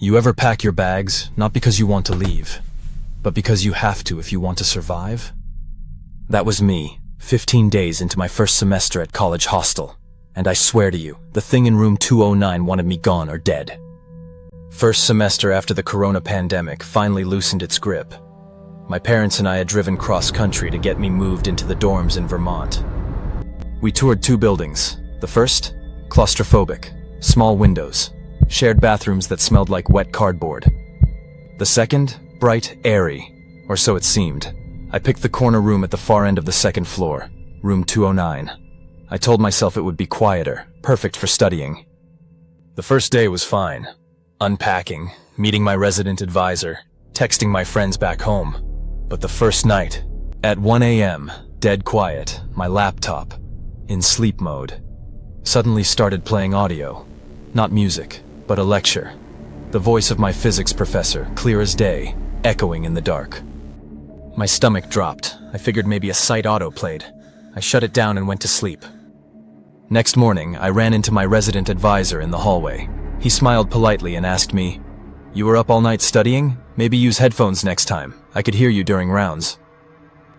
You ever pack your bags, not because you want to leave, but because you have to if you want to survive? That was me, 15 days into my first semester at college hostel. And I swear to you, the thing in room 209 wanted me gone or dead. First semester after the corona pandemic finally loosened its grip. My parents and I had driven cross-country to get me moved into the dorms in Vermont. We toured 2 buildings. The first, claustrophobic, small windows, shared bathrooms that smelled like wet cardboard. The second, bright, airy, or so it seemed. I picked the corner room at the far end of the second floor, room 209. I told myself it would be quieter, perfect for studying. The first day was fine. Unpacking, meeting my resident advisor, texting my friends back home. But the first night, at 1 a.m., dead quiet, my laptop, in sleep mode, suddenly started playing audio. Not music, but a lecture. The voice of my physics professor, clear as day, echoing in the dark. My stomach dropped. I figured maybe a site auto played. I shut it down and went to sleep. Next morning, I ran into my resident advisor in the hallway. He smiled politely and asked me, "You were up all night studying? Maybe use headphones next time. I could hear you during rounds."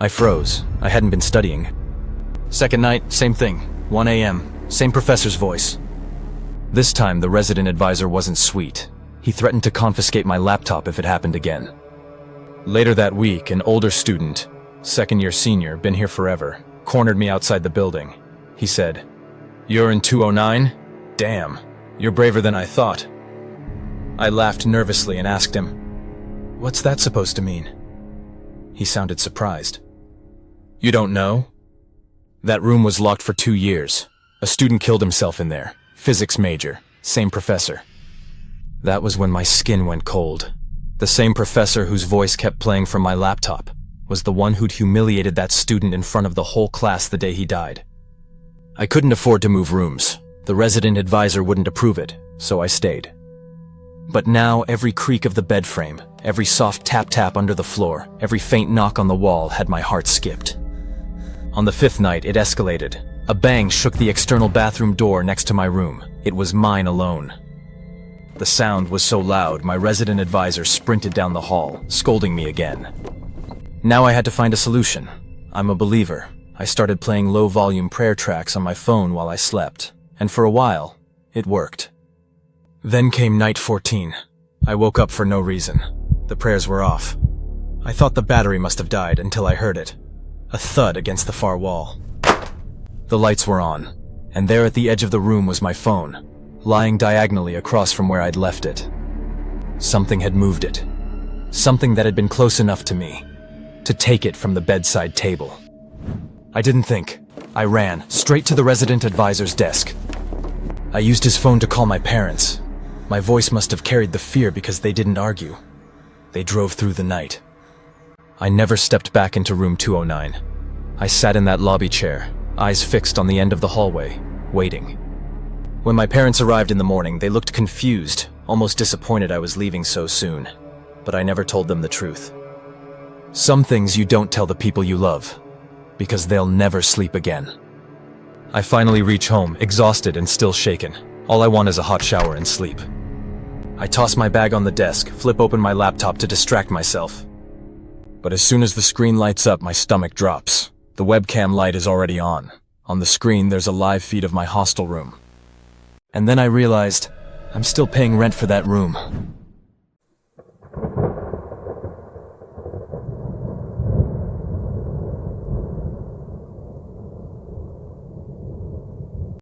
I froze. I hadn't been studying. Second night, same thing. 1 a.m., same professor's voice. This time, the resident advisor wasn't sweet. He threatened to confiscate my laptop if it happened again. Later that week, an older student, second-year senior, been here forever, cornered me outside the building. He said, "You're in 209? Damn, you're braver than I thought." I laughed nervously and asked him, "What's that supposed to mean?" He sounded surprised. "You don't know? That room was locked for 2 years. A student killed himself in there. Physics major, same professor." That was when my skin went cold. The same professor whose voice kept playing from my laptop was the one who'd humiliated that student in front of the whole class the day he died. I couldn't afford to move rooms. The resident advisor wouldn't approve it, so I stayed. But now every creak of the bed frame, every soft tap-tap under the floor, every faint knock on the wall had my heart skipped. On the 5th night, it escalated. A bang shook the external bathroom door next to my room. It was mine alone. The sound was so loud, my resident advisor sprinted down the hall, scolding me again. Now I had to find a solution. I'm a believer. I started playing low-volume prayer tracks on my phone while I slept, and for a while, it worked. Then came night 14. I woke up for no reason. The prayers were off. I thought the battery must have died until I heard it. A thud against the far wall. The lights were on, and there at the edge of the room was my phone, lying diagonally across from where I'd left it. Something had moved it. Something that had been close enough to me to take it from the bedside table. I didn't think. I ran straight to the resident advisor's desk. I used his phone to call my parents. My voice must have carried the fear because they didn't argue. They drove through the night. I never stepped back into room 209. I sat in that lobby chair, eyes fixed on the end of the hallway, waiting. When my parents arrived in the morning, they looked confused, almost disappointed I was leaving so soon. But I never told them the truth. Some things you don't tell the people you love, because they'll never sleep again. I finally reach home, exhausted and still shaken. All I want is a hot shower and sleep. I toss my bag on the desk, flip open my laptop to distract myself. But as soon as the screen lights up, my stomach drops. The webcam light is already on. On the screen, there's a live feed of my hostel room. And then I realized I'm still paying rent for that room.